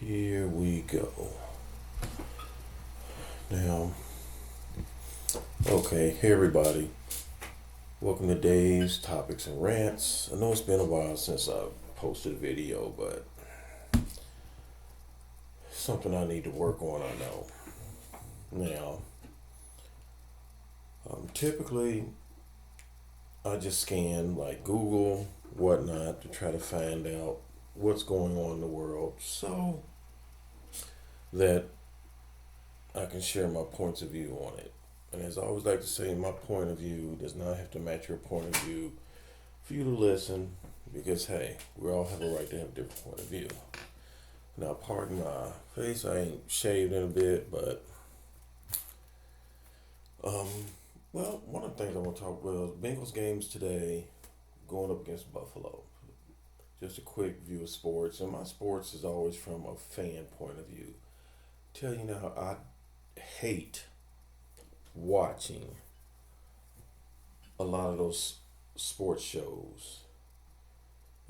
Here we go. Now, okay, hey everybody. Welcome to Dave's Topics and Rants. I know it's been a while since I posted a video, but something I need to work on, I know. Now, typically, I just scan like Google, whatnot, to try to find out what's going on in the world so that I can share my points of view on it. And as I always like to say, my point of view does not have to match your point of view for you to listen because, hey, we all have a right to have a different point of view. Now, pardon my face, I ain't shaved in a bit, but, um, well, one of the things I want to talk about Bengals games today going up against Buffalo. Just a quick view of sports, and my sports is always from a fan point of view. Tell you now, I hate watching a lot of those sports shows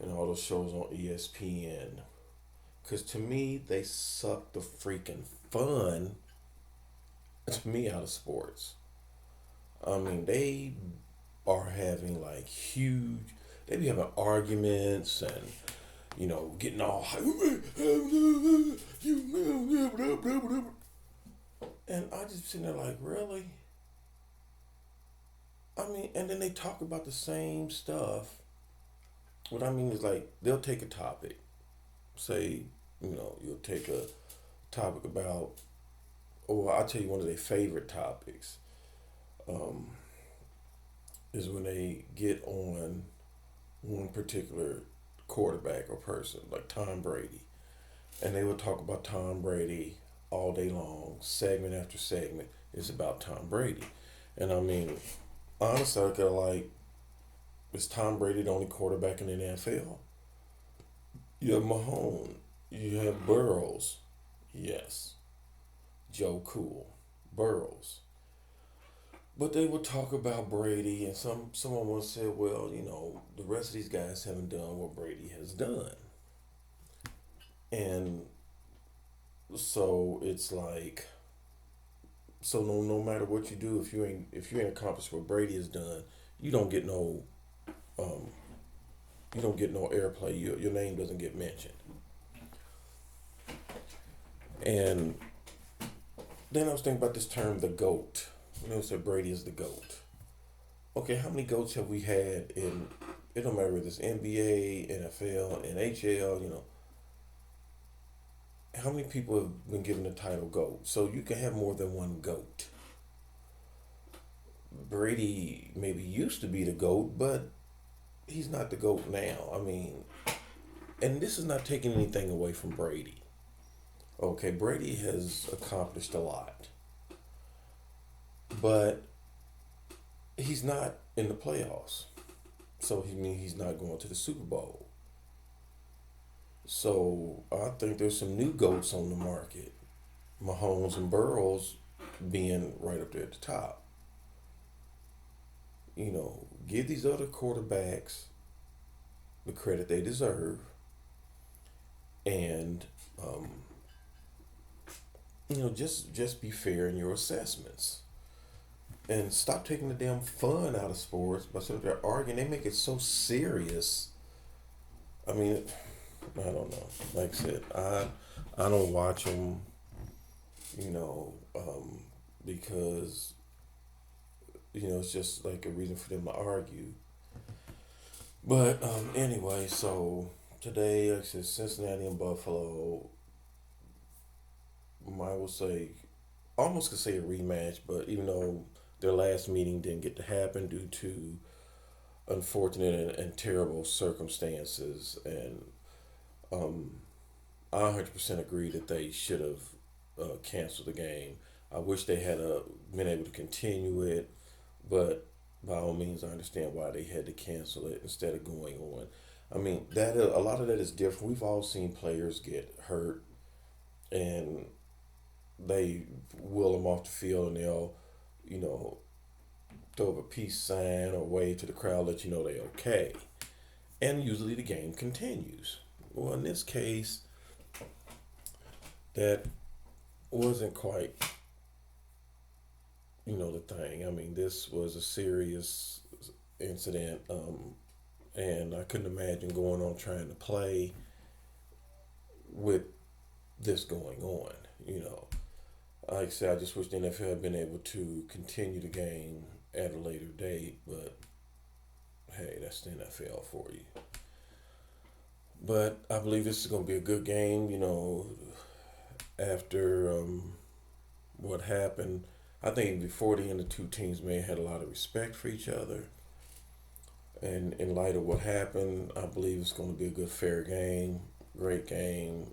and all those shows on ESPN. Because to me, they suck the freaking fun to me out of sports. I mean, they are having like huge, they be having arguments and, getting all, and I just sitting there like, really? I mean, and then they talk about the same stuff. What I mean is like, they'll take a topic, say, you'll take a topic about, or I'll tell you one of their favorite topics um, is when they get on one particular quarterback or person, like Tom Brady. And they will talk about Tom Brady all day long, segment after segment is about Tom Brady. And I mean, honestly, I look at it like, is Tom Brady the only quarterback in the NFL? You have Mahomes. You have Burrows. Yes. Joe Cool. Burrows. But they would talk about Brady, and someone once said, well, the rest of these guys haven't done what Brady has done. And so it's like, so no matter what you do, if you ain't accomplished what Brady has done, you don't get no um, you don't get no airplay. Your name doesn't get mentioned. And then I was thinking about this term, the GOAT. Said Brady is the GOAT. Okay, how many GOATs have we had in, it don't matter whether it's NBA, NFL, NHL, how many people have been given the title GOAT? So you can have more than one GOAT. Brady maybe used to be the GOAT, but he's not the GOAT now. I mean, and this is not taking anything away from Brady. Okay, Brady has accomplished a lot, but he's not in the playoffs. So he means he's not going to the Super Bowl. So I think there's some new GOATs on the market. Mahomes and Burrows being right up there at the top. Give these other quarterbacks the credit they deserve, and just be fair in your assessments, and stop taking the damn fun out of sports by sitting there arguing. They make it so serious. I mean, I don't know. Like I said, I don't watch them, because it's just like a reason for them to argue. But anyway, so today, like I said, Cincinnati and Buffalo. I will say, almost could say a rematch, but even though their last meeting didn't get to happen due to unfortunate and terrible circumstances, and um, I 100% agree that they should have canceled the game. I wish they had been able to continue it, but by all means, I understand why they had to cancel it instead of going on. I mean, that a lot of that is different. We've all seen players get hurt, and they will them off the field, and they'll, you know, throw up a peace sign or wave to the crowd, let you know they're okay. And usually the game continues. Well, in this case, that wasn't quite, the thing. I mean, this was a serious incident, and I couldn't imagine going on trying to play with this going on. You know, like I said, I just wish the NFL had been able to continue the game at a later date, but hey, that's the NFL for you. But I believe this is going to be a good game. After what happened, I think before the end, the two teams may have had a lot of respect for each other. And in light of what happened, I believe it's going to be a good, fair game, great game.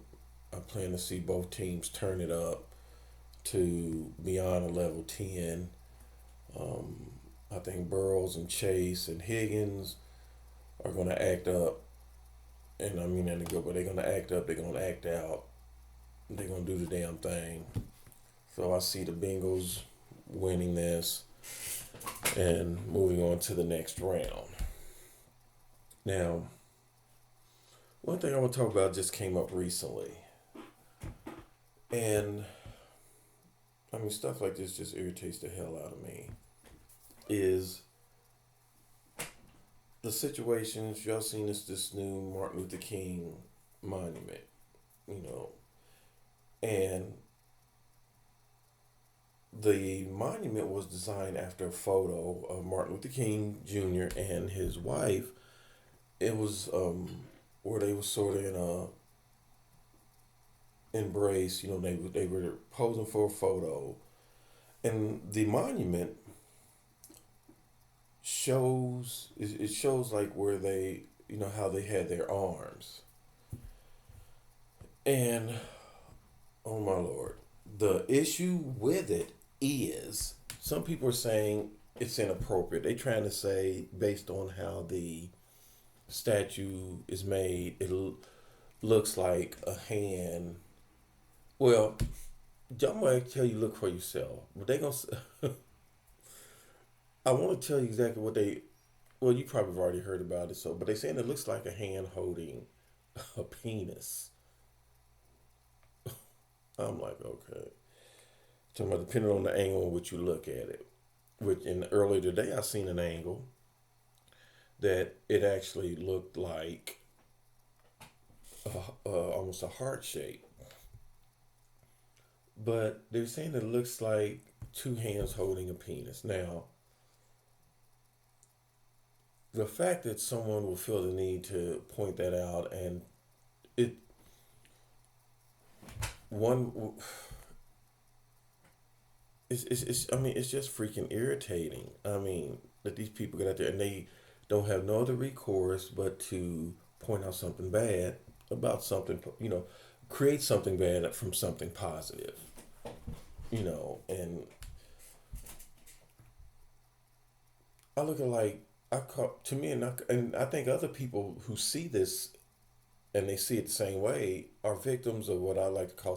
I plan to see both teams turn it up to beyond a level 10. Um, I think Burrows and Chase and Higgins are going to act up. And I mean that to go, but they're going to act up, they're going to act out, they're going to do the damn thing. So I see the Bengals winning this and moving on to the next round. Now, one thing I want to talk about just came up recently. And I mean, stuff like this just irritates the hell out of me. Is the situations y'all seen this new Martin Luther King monument, and the monument was designed after a photo of Martin Luther King Jr. and his wife. It was where they were sort of in a embrace. They were posing for a photo, and the monument shows like where they how they had their arms. And oh my lord, the issue with it is some people are saying it's inappropriate. They trying to say based on how the statue is made, looks like a hand. Well, I'm gonna tell you, look for yourself. But they gonna. I want to tell you exactly what they. Well, you probably have already heard about it. But they saying it looks like a hand holding a penis. I'm like, okay. So, depending on the angle in which you look at it. Which earlier today, I seen an angle that it actually looked like almost a heart shape. But they're saying it looks like two hands holding a penis. Now, the fact that someone will feel the need to point that out, and it one it's I mean, it's just freaking irritating. I mean, that these people get out there and they don't have no other recourse but to point out something bad about something, create something bad from something positive. And I look at like to me, and I think other people who see this and they see it the same way are victims of what I like to call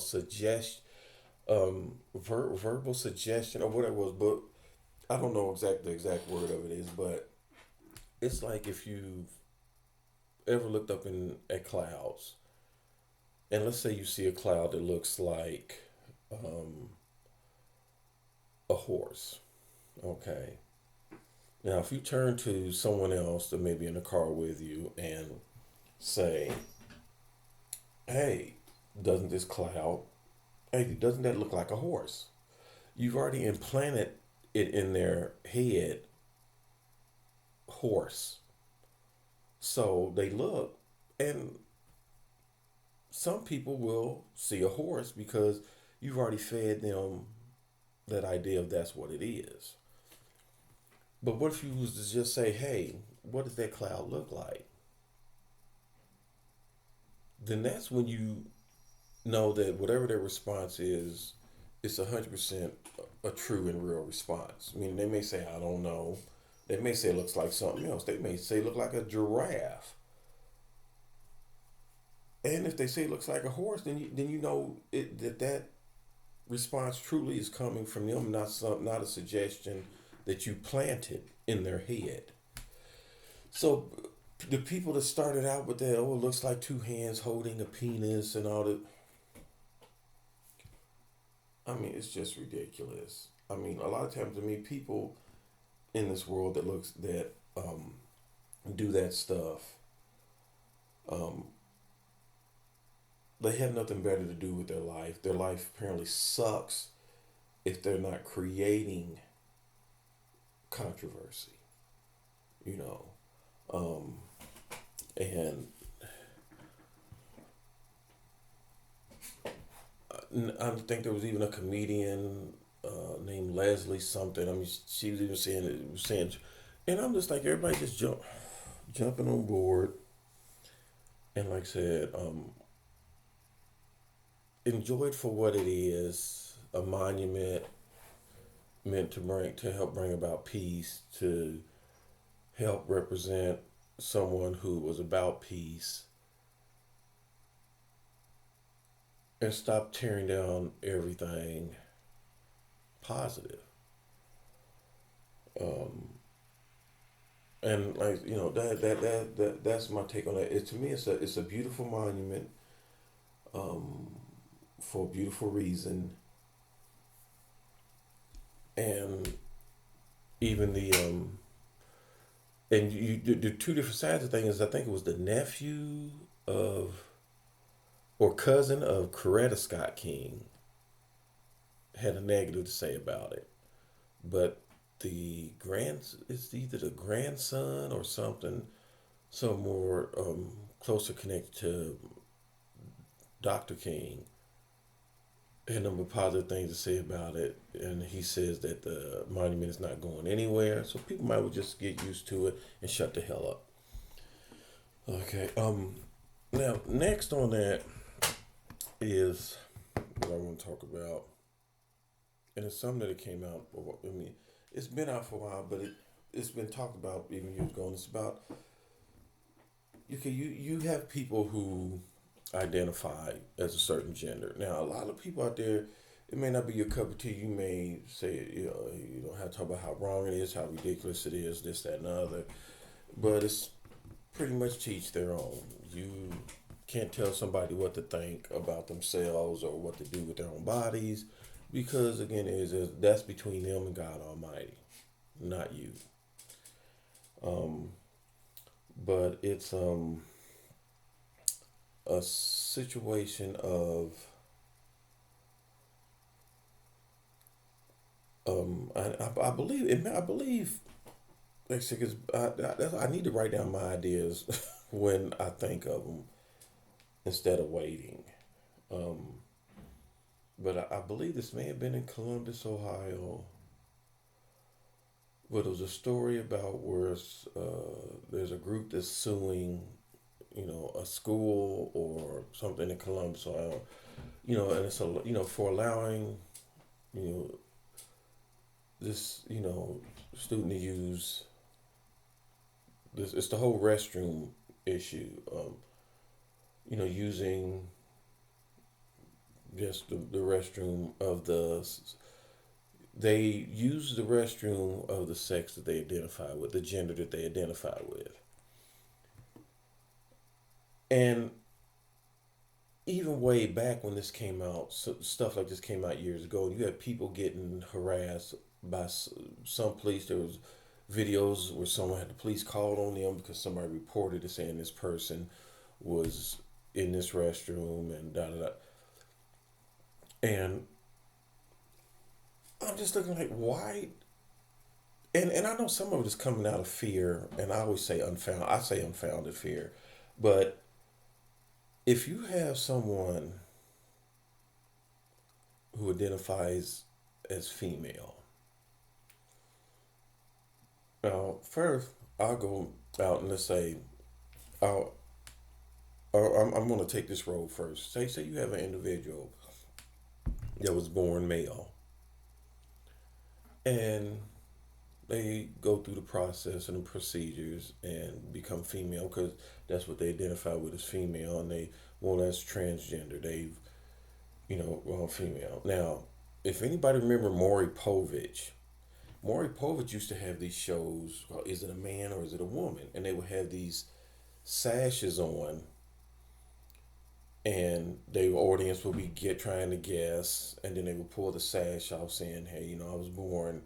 verbal suggestion or whatever it was, but I don't know the exact word of it is, but it's like if you've ever looked up at clouds, and let's say you see a cloud that looks like a horse, okay. Now, if you turn to someone else that may be in the car with you and say, hey, doesn't this cloud, hey, doesn't that look like a horse? You've already implanted it in their head, horse. So they look, and some people will see a horse because you've already fed them that idea of that's what it is. But what if you was to just say, hey, what does that cloud look like? Then that's when you know that whatever their response is, it's 100% a true and real response. I mean, they may say, I don't know. They may say it looks like something else. They may say it looks like a giraffe. And if they say it looks like a horse, then you know that response truly is coming from them, not a suggestion that you planted in their head. So the people that started out with that, oh, it looks like two hands holding a penis and all that. I mean, it's just ridiculous. I mean, a lot of times to me, people in this world that do that stuff, um, they have nothing better to do with their life. Their life apparently sucks if they're not creating controversy. You know, um, and I think there was even a comedian named Leslie something. I mean, she was even saying, and I'm just like everybody just jumping on board, and like I said, enjoy it for what it is, a monument meant to help bring about peace, to help represent someone who was about peace, and stop tearing down everything positive. Um, and like that's my take on that. To me, it's a beautiful monument, um, for a beautiful reason, and even the two different sides of things. I think it was the nephew of or cousin of Coretta Scott King had a negative to say about it, but it's either the grandson or something, some more closer connected to Dr. King, had number of positive things to say about it, and he says that the monument is not going anywhere, so people might well just get used to it and shut the hell up. Okay. Now next on that is what I want to talk about, and it's something that it came out. I mean, it's been out for a while, but it's been talked about even years ago. And it's about you have people who identify as a certain gender. Now, a lot of people out there, it may not be your cup of tea. You may say, you don't have to talk about how wrong it is, how ridiculous it is, this, that, and the other. But it's pretty much to each their own. You can't tell somebody what to think about themselves or what to do with their own bodies, because again, that's between them and God Almighty, not you. Um, but it's a situation of I believe it. I believe actually because I need to write down my ideas when I think of them instead of waiting. Um, but I believe this may have been in Columbus, Ohio. But it was a story about where there's a group that's suing, a school or something in Columbus, Ohio. And it's for allowing, you know, this, student to use this. It's the whole restroom issue. Using just the restroom of they use the restroom of the sex that they identify with, the gender that they identify with. And even way back when this came out, stuff like this came out years ago, and you had people getting harassed by some police. There was videos where someone had the police called on them because somebody reported it saying this person was in this restroom and da da da. And I'm just looking like, why? And I know some of it is coming out of fear, and I always say I say unfounded fear. But if you have someone who identifies as female, now first I'll go out and let's say, I'll, I'm going to take this road first. Say you have an individual that was born male, and they go through the process and the procedures and become female because that's what they identify with as female, and they well that's transgender. They've well female. Now, if anybody remember Maury Povich used to have these shows called Is It a Man or Is It a Woman, and they would have these sashes on and the audience will be get trying to guess, and then they will pull the sash off saying, "Hey, I was born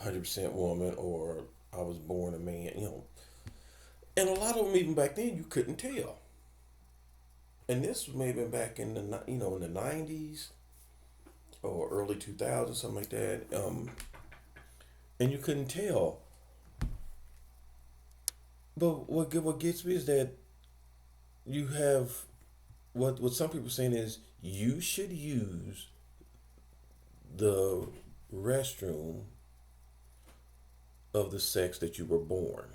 100% woman," or "I was born a man." And a lot of them even back then you couldn't tell. And this may have been back in the 90s or early 2000s, something like that. And you couldn't tell. But what gets me is that you have what some people are saying is you should use the restroom of the sex that you were born.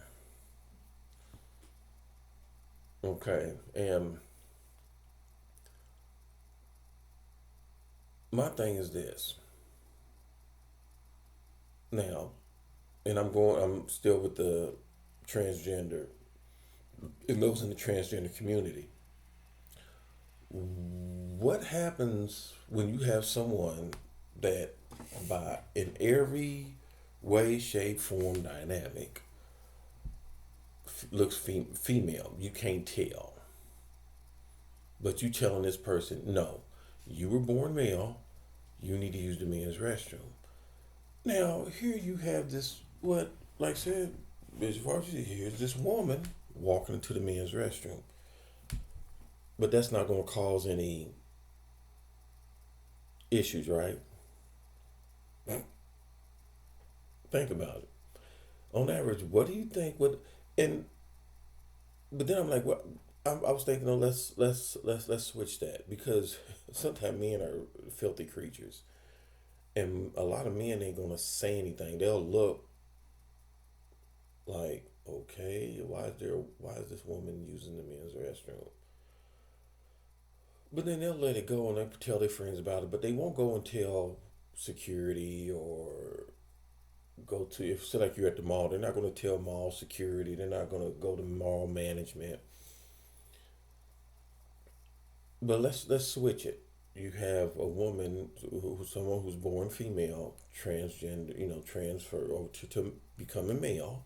Okay, and my thing is this now, and I'm still with the transgender and those in the transgender community. What happens when you have someone that, by in every way, shape, form, dynamic, looks female? You can't tell, but you telling this person, no, you were born male. You need to use the men's restroom. Now here you have this what, like I said, Bishop Varsity, here's this woman walking into the men's restroom, but that's not going to cause any issues, right? Think about it. On average, what do you think would and but then I'm like, what? I was thinking, oh, let's switch that because sometimes men are filthy creatures, and a lot of men ain't gonna say anything. They'll look like, okay, why is this woman using the men's restroom? But then they'll let it go and they tell their friends about it, but they won't go and tell security or go to, if say like you're at the mall, they're not going to tell mall security. They're not going to go to mall management. But let's switch it. You have a woman, someone who's born female, transgender, transfer over to become a male,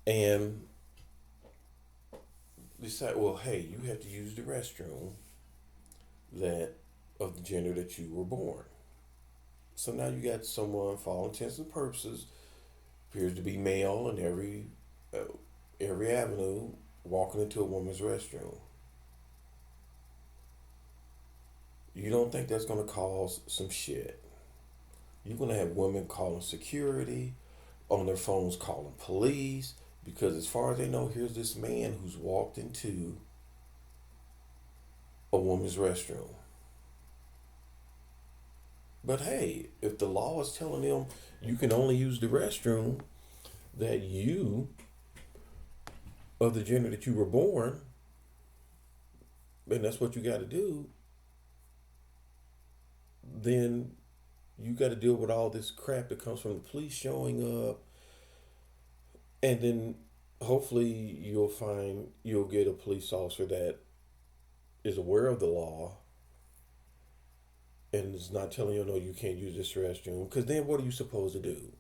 and decide, well, hey, you have to use the restroom that of the gender that you were born. So now you got someone, for all intents and purposes, appears to be male in every avenue, walking into a woman's restroom. You don't think that's going to cause some shit? You're going to have women calling security, on their phones calling police, because as far as they know, here's this man who's walked into a woman's restroom. But hey, if the law is telling them you can only use the restroom that you, of the gender that you were born, and that's what you got to do, then you got to deal with all this crap that comes from the police showing up, and then hopefully you'll get a police officer that is aware of the law and is not telling you, no, you can't use this restroom. Because then what are you supposed to do?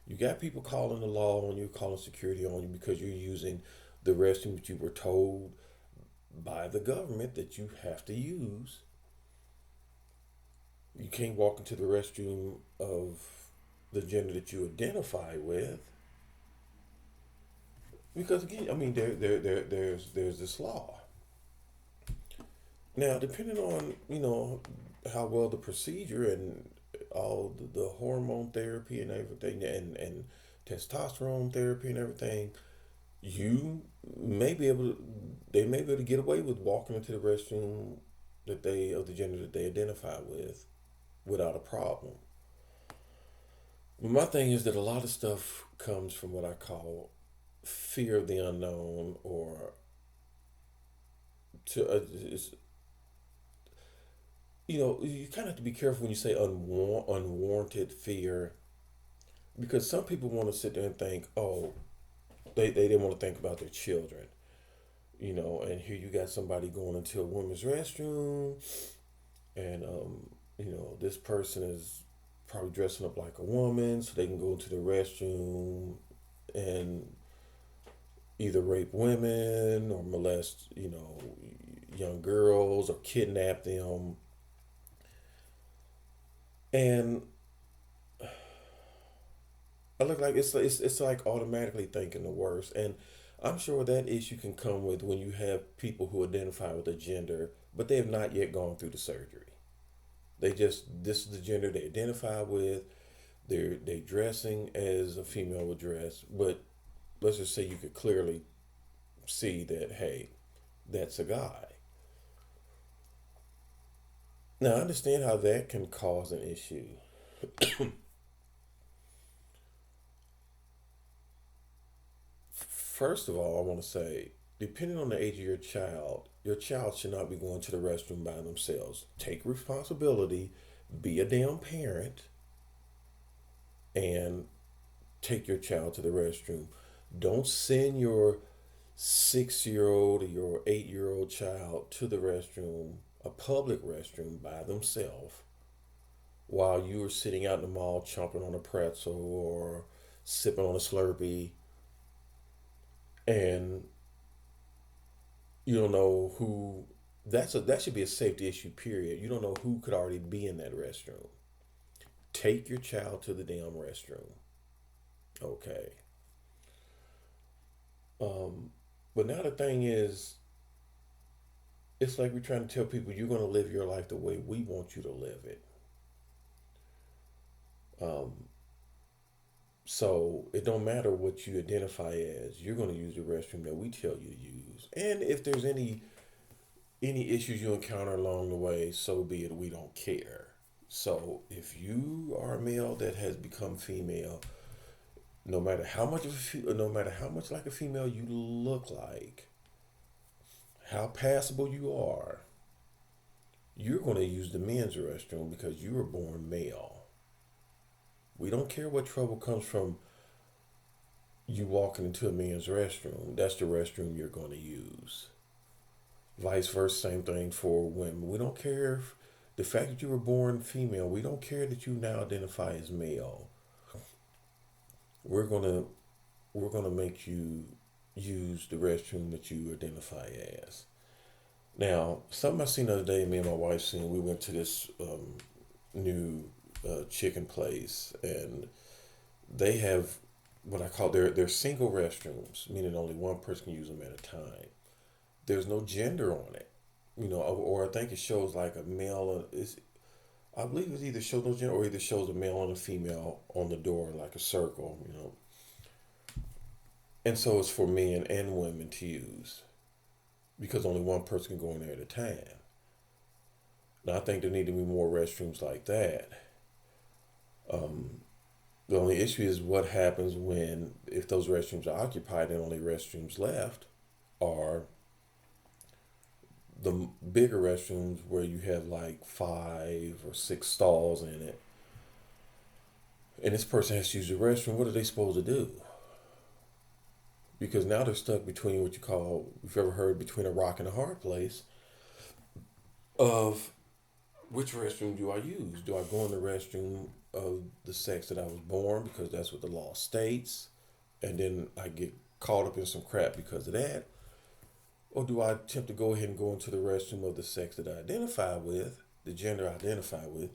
You got people calling the law on you, calling security on you because you're using the restroom that you were told by the government that you have to use. You can't walk into the restroom of the gender that you identify with because again, I mean, there's this law. Now, depending on how well the procedure and all the hormone therapy and everything and testosterone therapy and everything, you may be able to they may be able to get away with walking into the restroom that they of the gender that they identify with without a problem. My thing is that a lot of stuff comes from what I call fear of the unknown, or to you kind of have to be careful when you say unwarranted fear, because some people want to sit there and think, oh, they didn't want to think about their children, and here you got somebody going into a woman's restroom, and this person is probably dressing up like a woman so they can go into the restroom and either rape women or molest, young girls or kidnap them. And I look like it's like automatically thinking the worst. And I'm sure that issue can come with when you have people who identify with a gender, but they have not yet gone through the surgery. They just this is the gender they identify with. They dressing as a female would dress, but let's just say you could clearly see that, hey, that's a guy. Now I understand how that can cause an issue. First of all, I want to say, depending on the age of your child should not be going to the restroom by themselves. Take responsibility, be a damn parent, and take your child to the restroom. Don't send your 6 year old or your 8 year old child to the restroom, a public restroom, by themselves while you are sitting out in the mall chomping on a pretzel or sipping on a Slurpee, and you don't know who. That should be a safety issue. Period. You don't know who could already be in that restroom. Take your child to the damn restroom. Okay. Um, but now the thing is, it's like we're trying to tell people you're going to live your life the way we want you to live it. Um, so it don't matter what you identify as. You're going to use the restroom that we tell you to use. And if there's any issues you encounter along the way, so be it. We don't care. So if you are a male that has become female, no matter how much like a female you look like, how passable you are, you're going to use the men's restroom because you were born male. We don't care what trouble comes from you walking into a men's restroom. That's the restroom you're going to use. Vice versa, same thing for women. We don't care if the fact that you were born female, we don't care that you now identify as male. We're gonna we're gonna make you use the restroom that you identify as. Now, something I seen the other day, me and my wife seen, we went to this new chicken place, and they have what I call their single restrooms, meaning only one person can use them at a time. There's no gender on it, or I think it shows like a male. Is I believe it either shows no gender or either shows a male and a female on the door, like a circle. And so it's for men and women to use because only one person can go in there at a time. Now I think there need to be more restrooms like that. Um, the only issue is what happens when if those restrooms are occupied and only restrooms left are the bigger restrooms where you have like 5 or 6 stalls in it, and this person has to use the restroom. What are they supposed to do? Because now they're stuck between what you call, if you've ever heard, between a rock and a hard place of which restroom do I use? Do I go in the restroom of the sex that I was born because that's what the law states, and then I get caught up in some crap because of that? Or do I attempt to go ahead and go into the restroom of the sex that I identify with, the gender I identify with,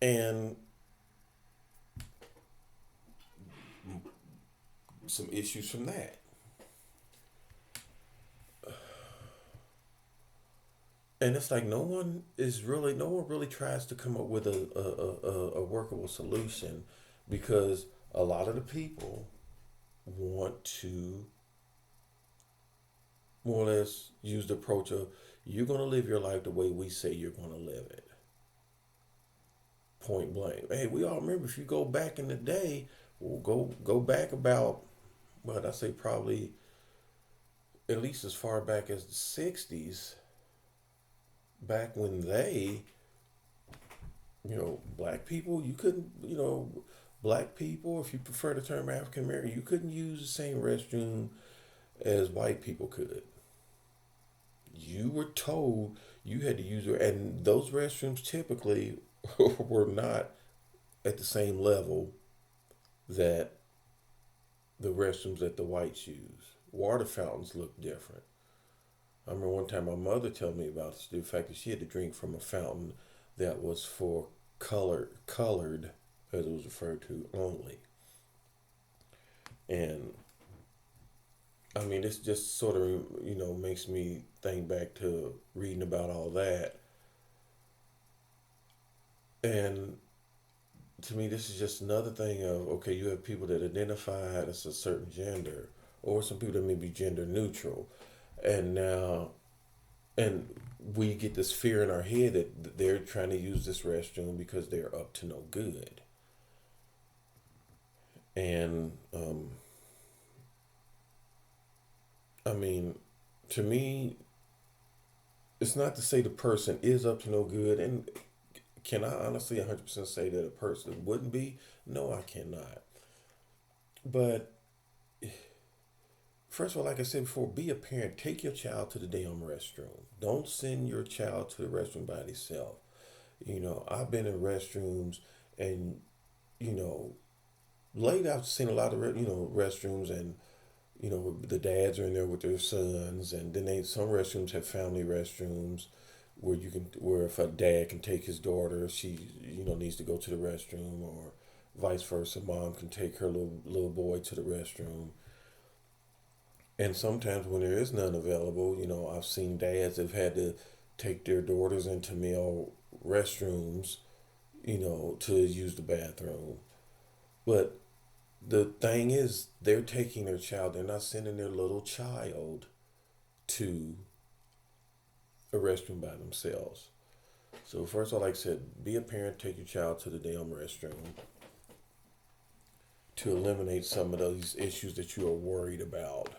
and some issues from that? And it's like no one really tries to come up with a workable solution because a lot of the people want to more or less use the approach of you're going to live your life the way we say you're going to live it. Point blank. Hey, we all remember if you go back in the day, we'll go back about what I say probably at least as far back as the '60s, back when black people, you couldn't, black people, if you prefer the term African American, you couldn't use the same restroom as white people could. You were told you had to use it, and those restrooms typically were not at the same level that the restrooms that the whites use. Water fountains look different. I remember one time my mother told me about the fact that she had to drink from a fountain that was for colored, as it was referred to, only. And I mean, this just sort of, makes me think back to reading about all that. And to me, this is just another thing of, okay, you have people that identify as a certain gender, or some people that may be gender neutral. And now, and we get this fear in our head that they're trying to use this restroom because they're up to no good. And I mean, to me, it's not to say the person is up to no good. And can I honestly 100% say that a person wouldn't be? No, I cannot. But first of all, like I said before, be a parent. Take your child to the damn restroom. Don't send your child to the restroom by itself. I've been in restrooms, and, you know, lately I've seen a lot of, restrooms, and, the dads are in there with their sons, and then some restrooms have family restrooms where if a dad can take his daughter, she, needs to go to the restroom, or vice versa, mom can take her little boy to the restroom. And sometimes when there is none available, I've seen dads that have had to take their daughters into male restrooms, to use the bathroom. But the thing is, they're taking their child, they're not sending their little child to a restroom by themselves. So, first of all, like I said, be a parent, take your child to the damn restroom to eliminate some of those issues that you are worried about.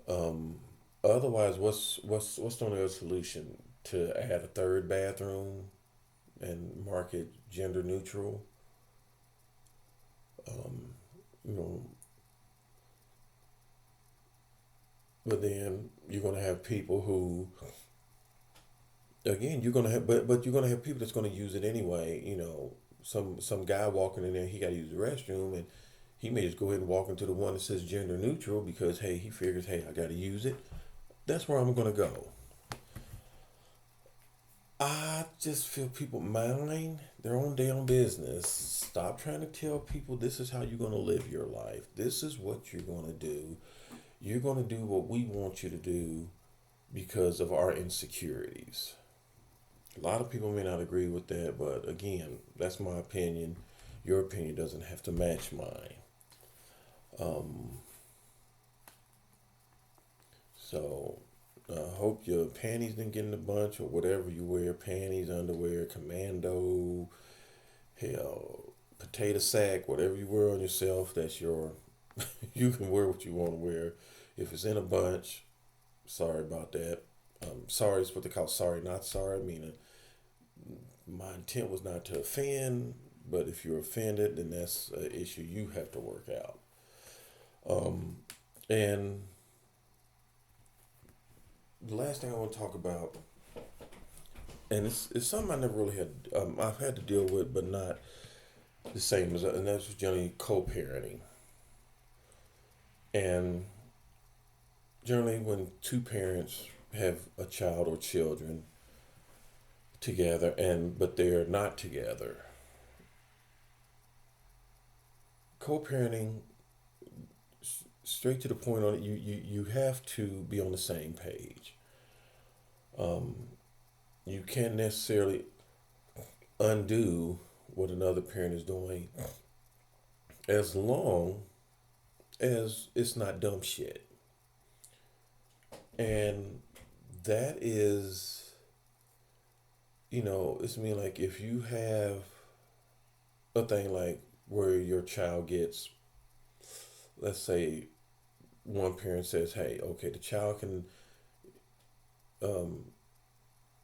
Um, Otherwise, what's the only other solution? To add a third bathroom and mark it gender neutral? Um, you know, but then you're gonna have people who, again, you're gonna have, but you're gonna have people that's gonna use it anyway. Some guy walking in there, he got to use the restroom, and he may just go ahead and walk into the one that says gender neutral because, hey, he figures, hey, I got to use it. That's where I'm gonna go. I just feel people mind their own damn business. Stop trying to tell people this is how you're going to live your life. This is what you're going to do. You're going to do what we want you to do because of our insecurities. A lot of people may not agree with that, but again, that's my opinion. Your opinion doesn't have to match mine. Um, so hope your panties didn't get in a bunch, or whatever you wear, panties, underwear, commando, hell, potato sack, whatever you wear on yourself, that's your, you can wear what you want to wear. If it's in a bunch, sorry about that. Sorry is what they call sorry, not sorry. I mean, my intent was not to offend, but if you're offended, then that's an issue you have to work out. Um, and the last thing I want to talk about, and it's something I never really had, I've had to deal with, but not the same as, and that's generally co-parenting. And generally, when two parents have a child or children together, and but they're not together, co-parenting, straight to the point on it, you have to be on the same page. Um, you can't necessarily undo what another parent is doing as long as it's not dumb shit. And that is, it's mean like if you have a thing like where your child gets, let's say, one parent says, hey, okay, the child can um,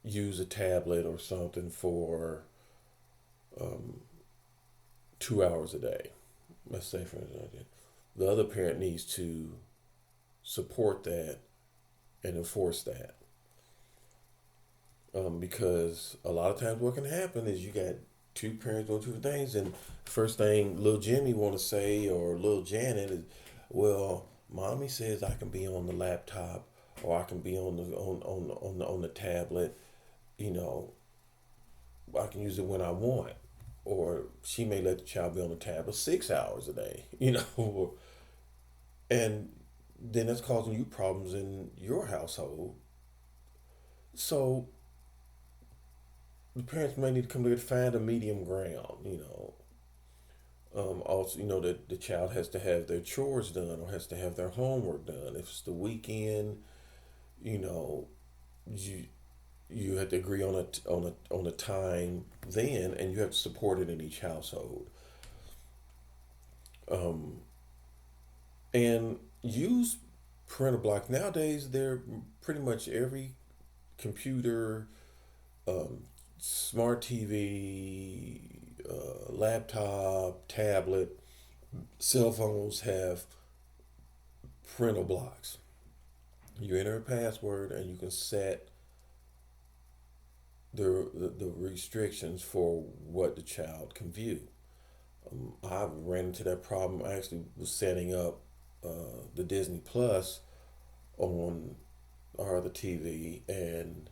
use a tablet or something for um, 2 hours a day. Let's say, for example, the other parent needs to support that and enforce that. Because a lot of times what can happen is you got two parents doing two different things, and first thing little Jimmy want to say or little Janet is, well, mommy says I can be on the laptop or I can be on the tablet. You know, I can use it when I want. Or she may let the child be on the tablet 6 hours a day. You know, and then that's causing you problems in your household. So the parents may need to come together, find a medium ground. Also, that the child has to have their chores done or has to have their homework done. If it's the weekend, you know, you you have to agree on a time then, and you have to support it in each household. Um, and use parental block nowadays. They're pretty much every computer, um, smart TV, laptop, tablet, cell phones have parental blocks. You enter a password and you can set the restrictions for what the child can view. I ran into that problem. I actually was setting up the Disney Plus on our other TV, and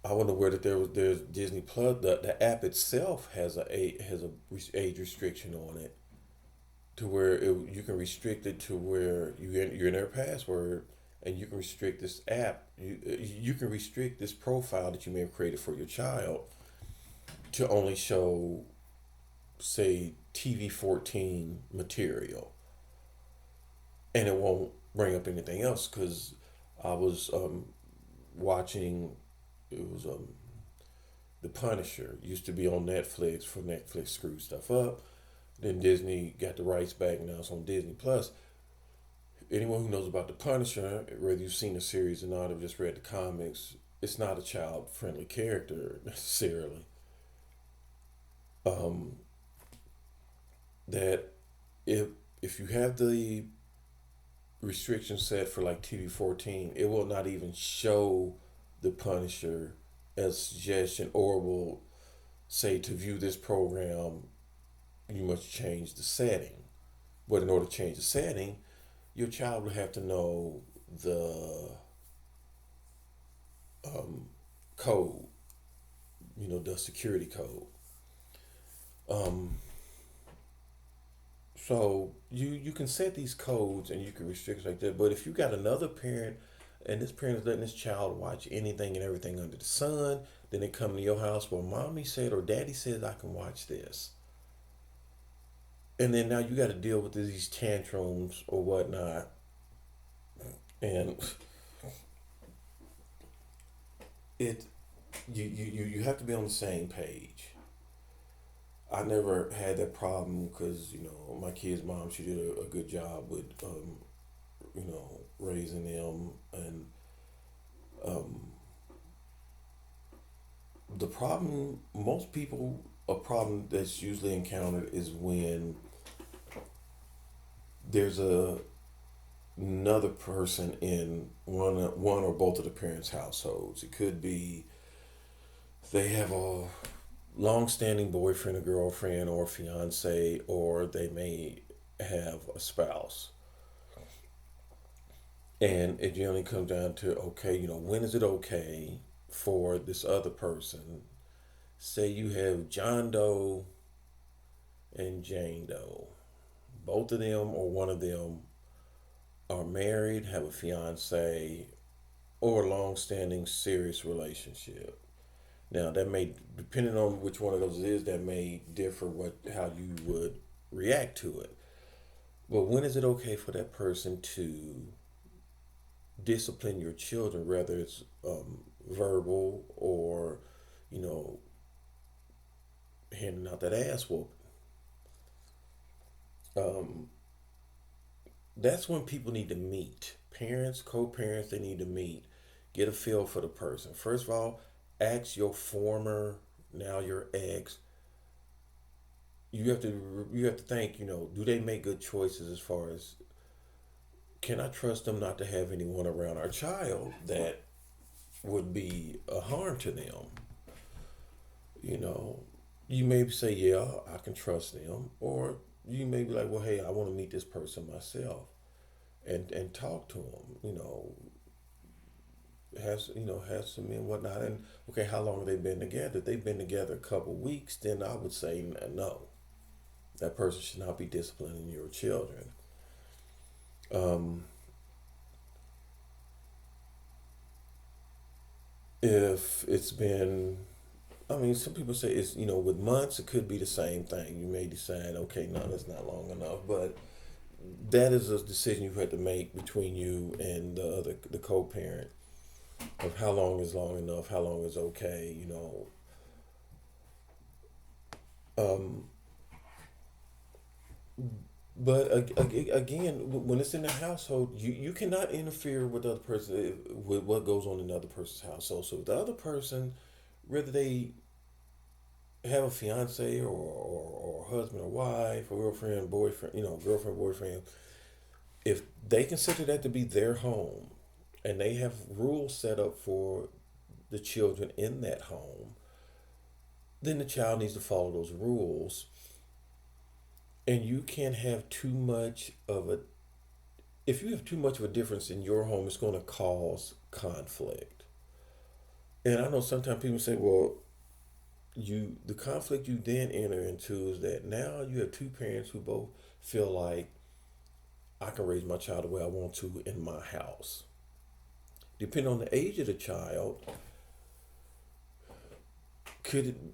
I wasn't aware that there's Disney Plus. The app itself has a age restriction on it, to where you can restrict it to where you enter a password, and you can restrict this app. You can restrict this profile that you may have created for your child to only show, say, TV 14 material, and it won't bring up anything else. Because I was watching, it was The Punisher used to be on Netflix, for Netflix screwed stuff up. Then Disney got the rights back. Now it's on Disney Plus. Anyone who knows about The Punisher, whether you've seen the series or not, or just read the comics, it's not a child friendly character necessarily. Um, that if if you have the restriction set for like TV 14, it will not even show The Punisher as a suggestion, or will say, to view this program you must change the setting. But in order to change the setting, your child will have to know the um, code, the security code. Um, so you can set these codes and you can restrict like that. But if you got another parent, and this parent is letting this child watch anything and everything under the sun, then they come to your house, well, mommy said or daddy says I can watch this. And then now you got to deal with these tantrums or whatnot. And it you have to be on the same page. I never had that problem because my kid's mom, she did a good job with raising them. And um, the problem, most people, a problem that's usually encountered is when there's another person in one or both of the parents' households. It could be they have a long-standing boyfriend or girlfriend or fiance, or they may have a spouse. And it generally comes down to, okay, when is it okay for this other person? Say you have John Doe and Jane Doe. Both of them or one of them are married, have a fiance, or a long-standing serious relationship. Now, that may, depending on which one of those it is, that may differ how you would react to it. But when is it okay for that person to discipline your children, whether it's verbal or, you know, handing out that ass whoop? Um, that's when people need to meet. Parents, co-parents, they need to meet. Get a feel for the person. First of all, ask your former, now your ex. You have to think. Do they make good choices as far as, can I trust them not to have anyone around our child that would be a harm to them? You know, you may say, yeah, I can trust them, or you may be like, well, hey, I want to meet this person myself and talk to them. Has some and whatnot. And okay, how long have they been together? If they've been together a couple weeks, then I would say no. That person should not be disciplining your children. Um, if it's been, I mean, some people say it's, with months, it could be the same thing. You may decide, okay, no, that's not long enough. But that is a decision you have to make between you and the co-parent of how long is long enough, how long is okay, Um, but again, when it's in the household, you cannot interfere with the other person with what goes on in the other person's household. So the other person, whether they have a fiance or husband or wife or girlfriend, boyfriend, girlfriend, boyfriend, if they consider that to be their home and they have rules set up for the children in that home, then the child needs to follow those rules. And you can't have too much of a, if you have too much of a difference in your home, it's going to cause conflict. And I know sometimes people say, well, the conflict you then enter into is that now you have two parents who both feel like I can raise my child the way I want to in my house. Depending on the age of the child,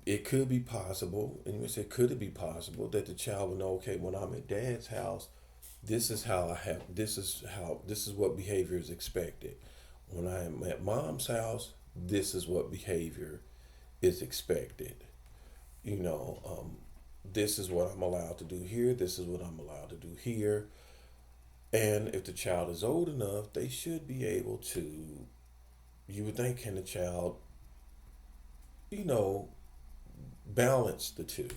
it could be possible, and you say could it be possible that the child will know, okay, when I'm at dad's house, this is what behavior is expected. When I am at mom's house, this is what behavior is expected. You know, this is what I'm allowed to do here. This is what I'm allowed to do here. And if the child is old enough, they should be able to. You would think, can the child, you know, balance the two?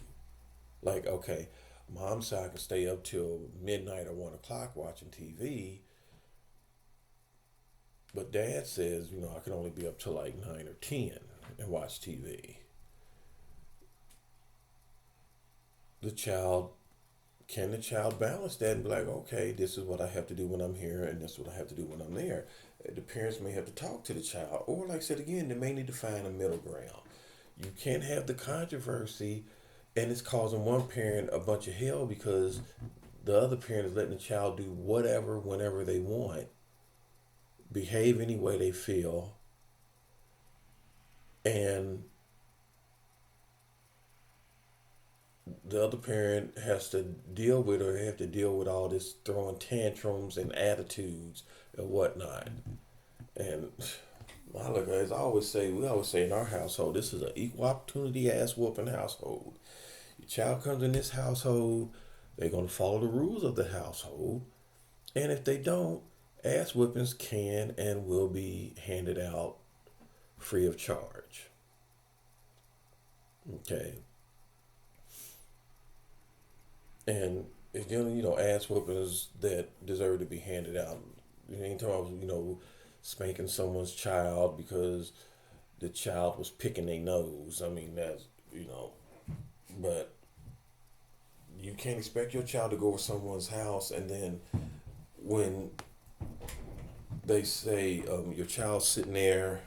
Like, okay, mom said I can stay up till midnight or 1 o'clock watching TV, but dad says, I can only be up till like 9 or 10 and watch TV. The child, can the child balance that and be like, okay, this is what I have to do when I'm here, and this is what I have to do when I'm there? The parents may have to talk to the child, or like I said again, they may need to find a middle ground. You can't have the controversy, and it's causing one parent a bunch of hell because the other parent is letting the child do whatever, whenever they want, behave any way they feel, and the other parent has to deal with, or have to deal with all this throwing tantrums and attitudes and whatnot. And I look, as we always say in our household, this is an equal opportunity ass whooping household. Your child comes in this household, they're going to follow the rules of the household. And if they don't, ass whippings can and will be handed out free of charge. Okay. And it's generally, ass whoopings that deserve to be handed out. You ain't talking about, spanking someone's child because the child was picking their nose. I mean, but you can't expect your child to go to someone's house and then when they say your child's sitting there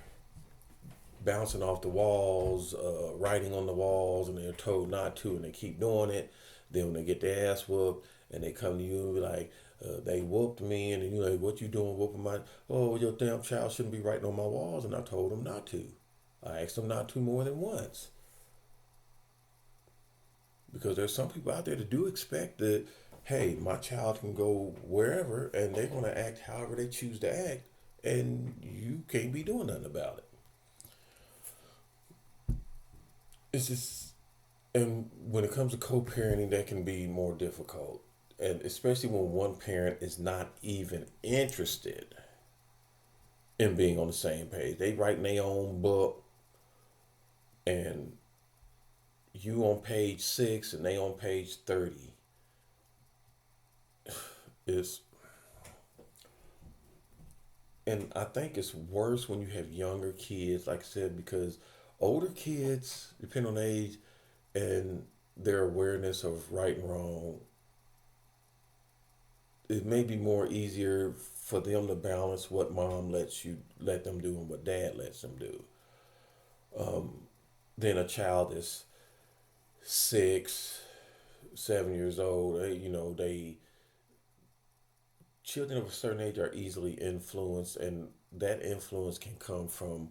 bouncing off the walls, writing on the walls, and they're told not to, and they keep doing it. Then when they get their ass whooped, and they come to you and be like, they whooped me, and you're like, what you doing whooping my? Oh, your damn child shouldn't be writing on my walls, and I told them not to. I asked them not to more than once. Because there's some people out there that do expect that, hey, my child can go wherever, and they're going to act however they choose to act, and you can't be doing nothing about it. It's just, and when it comes to co-parenting, that can be more difficult, and especially when one parent is not even interested in being on the same page. They writing their own book, and you on page 6 and they on page 30. It's, and I think it's worse when you have younger kids, like I said, because Older kids, depending on age and their awareness of right and wrong, it may be more easier for them to balance what mom let them do and what dad lets them do. Than a child that's 6, 7 years old. They children of a certain age are easily influenced, and that influence can come from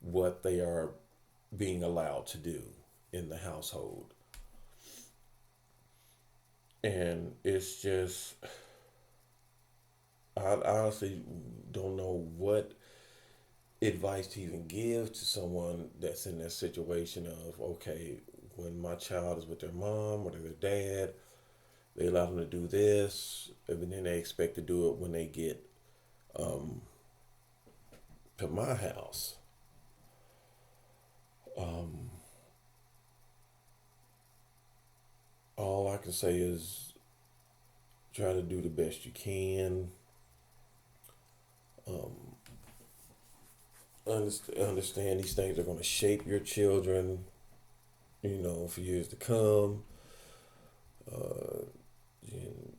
what they are being allowed to do in the household. And it's just, I honestly don't know what advice to even give to someone that's in that situation of, okay, when my child is with their mom or their dad, they allow them to do this, and then they expect to do it when they get um, to my house. Um, all I can say is try to do the best you can. Um, understand these things are going to shape your children, for years to come. Uh, you,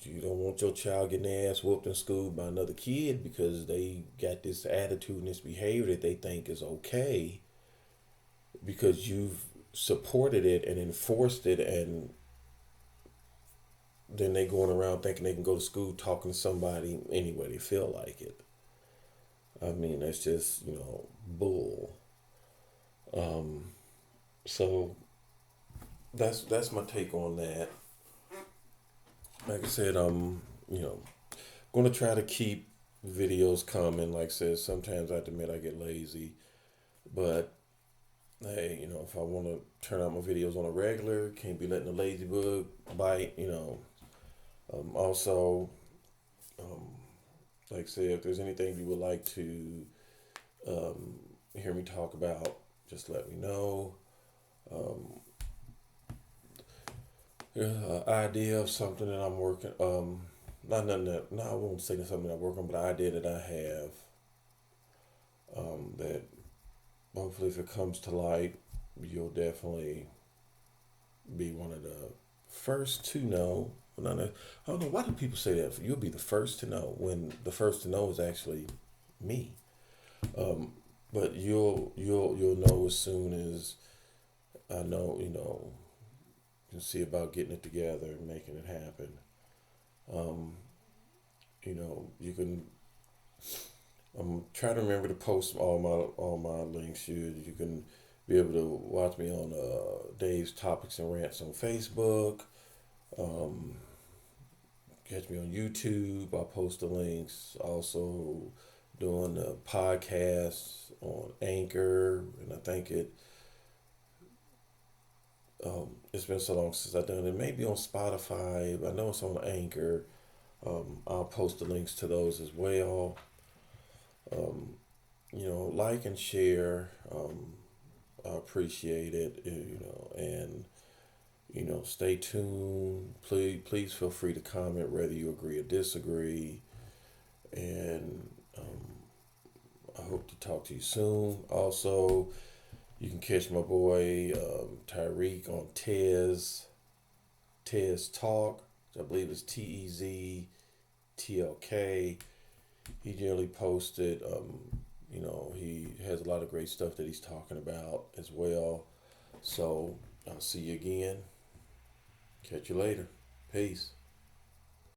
you don't want your child getting their ass whooped in school by another kid because they got this attitude and this behavior that they think is okay because you've supported it and enforced it, and then they going around thinking they can go to school talking to somebody any way they feel like it. I mean, that's just, bull. Um, so that's my take on that. Like I said, you know, gonna try to keep videos coming. Like I said, sometimes I admit I get lazy, but hey, if I want to turn out my videos on a regular, can't be letting the lazy bug bite. Also, um, like I said, if there's anything you would like to um, hear me talk about, just let me know. Um, idea of something that I'm working. Not nothing that. No, I won't say that's something that I work on, but an idea that I have. That hopefully, if it comes to light, you'll definitely be one of the first to know. Well, I don't know why do people say that. You'll be the first to know when the first to know is actually me. Um, but you'll know as soon as I know. You can see about getting it together and making it happen. Um, you can. I'm trying to remember to post all my links. You can be able to watch me on Dave's Topics and Rants on Facebook. Um, catch me on YouTube. I'll post the links. Also doing the podcast on Anchor, and I think it's been so long since I've done it. Maybe on Spotify. I know it's on Anchor. I'll post the links to those as well. Um, like and share. I appreciate it. And stay tuned. Please feel free to comment whether you agree or disagree. And I hope to talk to you soon. Also, you can catch my boy Tyreek on Tez Talk. I believe it's TEZTLK. He generally posted. He has a lot of great stuff that he's talking about as well. So I'll see you again. Catch you later. Peace.